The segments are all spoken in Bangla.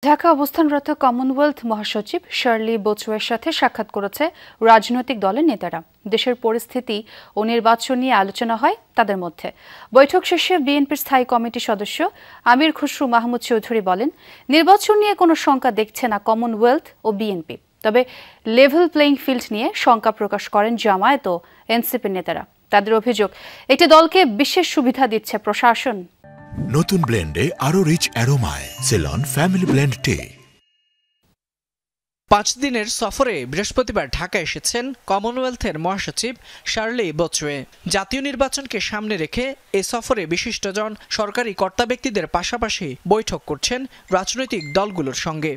ঢাকা অবস্থানরত কমনওয়েলথ মহাসচিব শার্লি বোচওয়ের সাথে সাক্ষাৎ করেছে রাজনৈতিক দলের নেতারা। দেশের পরিস্থিতি ও নির্বাচন নিয়ে আলোচনা হয় তাদের মধ্যে। বৈঠক শেষে বিএনপির স্থায়ী কমিটির সদস্য আমির খসরু মাহমুদ চৌধুরী বলেন, নির্বাচন নিয়ে কোনো শঙ্কা দেখছে না কমনওয়েলথ ও বিএনপি। তবে লেভেল প্লেইং ফিল্ড নিয়ে শঙ্কা প্রকাশ করেন জামায়াত ও এনসিপির নেতারা। তাদের অভিযোগ, একটি দলকে বিশেষ সুবিধা দিচ্ছে প্রশাসন। নতুন ব্লেন্ডে আরো রিচ অ্যারোমায় সেলন ফ্যামিলি ব্লেন্ড টে। 5 দিনের সফরে বৃহস্পতিবার ঢাকা এসেছেন কমনওয়েলথের মহাসচিব শার্লি বোচওয়ে। জাতীয় নির্বাচনকে সামনে রেখে এ সফরে বিশিষ্টজন সরকারি কর্তা ব্যক্তিদের পাশাপাশি বৈঠক করছেন রাজনৈতিক দলগুলোর সঙ্গে।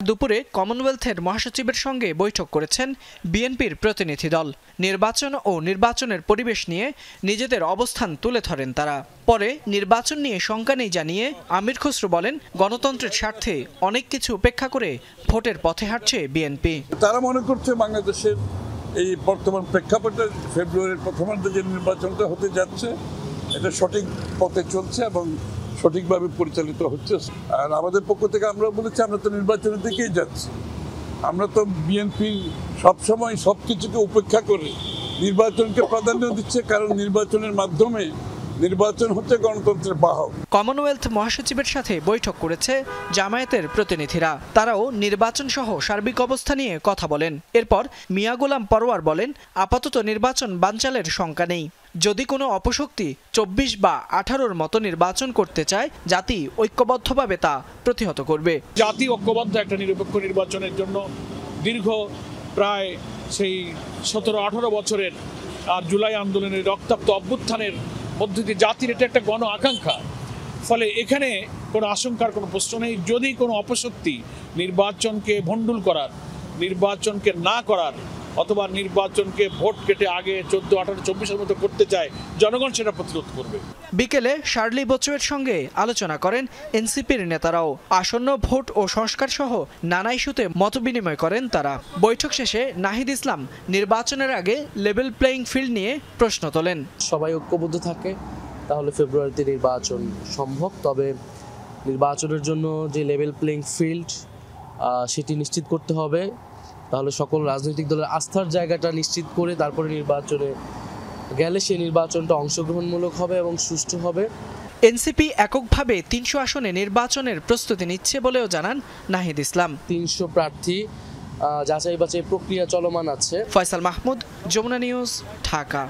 দুপুরে কমনওয়েলথের মহাসচিবের সঙ্গে বৈঠক করেছেন বিএনপির প্রতিনিধি দল। নির্বাচন ও নির্বাচনের পরিবেশ নিয়ে নিজেদের অবস্থান তুলে ধরেন তারা। পরে নির্বাচন নিয়ে শঙ্কা নেই জানিয়ে আমির খসরু বলেন, গণতন্ত্রের স্বার্থে অনেক কিছু উপেক্ষা করে ভোটের পথে হাঁটছে বিএনপি। তারা মনে করছে বাংলাদেশের এই বর্তমান প্রেক্ষাপটে ফেব্রুয়ারির প্রথমার্ধে যে নির্বাচনটা হতে যাচ্ছে এটা সঠিক পথে চলছে এবং সঠিকভাবে পরিচালিত হচ্ছে। আর আমাদের পক্ষ থেকে আমরা বলেছি, আমরা তো নির্বাচনের দিকেই যাচ্ছি। আমরা তো বিএনপি সবসময় সব কিছুকে উপেক্ষা করে নির্বাচনকে প্রাধান্য দিচ্ছে, কারণ নির্বাচনের মাধ্যমে নির্বাচন হচ্ছে গণতন্ত্রের বাহক। কমনওয়েলথ মহাসচিবের সাথে বৈঠক করেছে জামায়াতের প্রতিনিধিরা। তারাও নির্বাচন সহ সার্বিক অবস্থা নিয়ে কথা বলেন। এরপর মিয়া গোলাম পরোয়ার বলেন, আপাতত নির্বাচন বানচালের শঙ্কা নেই। যদি কোনো অপশক্তি 24 বা 18-র মতো নির্বাচন করতে চায়, জাতি ঐক্যবদ্ধভাবে তা প্রতিহত করবে। জাতি ঐক্যবদ্ধ একটা নিরপেক্ষ নির্বাচনের জন্য দীর্ঘ প্রায় সেই 17-18 বছরের আর জুলাই আন্দোলনের রক্তাক্ত অভ্যুত্থানের মধ্য দিয়ে জাতির এটা একটা গণ আকাঙ্ক্ষা। ফলে এখানে কোনো আশঙ্কার কোনো প্রশ্ন নেই। যদি কোনো অপশক্তি নির্বাচনকে ভণ্ডুল করার, নির্বাচনকে না করার অথবা নির্বাচনকে ভোট কেটে আগে 14, 18, 24-এর মতো করতে চায়, জনগণ সেটা প্রতিরোধ করবে। বিকেলে শার্লি বোচওয়ের সঙ্গে আলোচনা করেন এনসিপির নেতারাও। আসন্ন ভোট ও সংস্কার সহ নানা ইস্যুতে মতবিনিময় করেন তারা। বৈঠক শেষে নাহিদ ইসলাম নির্বাচনের আগে লেভেল প্লেইং ফিল্ড নিয়ে প্রশ্ন তোলেন। সবাই ঐক্যবদ্ধ থাকে তাহলে ফেব্রুয়ারিতে নির্বাচন সম্ভব। তবে নির্বাচনের জন্য যে লেভেল প্লেইং ফিল্ড সেটি নিশ্চিত করতে হবে। তাহলে সকল রাজনৈতিক দলের আস্থার জায়গাটা নিশ্চিত করে তারপরে নির্বাচনে গেলে সেই নির্বাচনটা অংশগ্রহণমূলক হবে এবং সুষ্ঠু হবে। এনসিপি এককভাবে 300 আসনে নির্বাচনের প্রস্তুতি নিচ্ছে বলেও জানান নাহিদ ইসলাম। 300 প্রার্থী যাচাই বাছাই প্রক্রিয়া চলমান আছে। ফয়সাল মাহমুদ, যমুনা নিউজ, ঢাকা।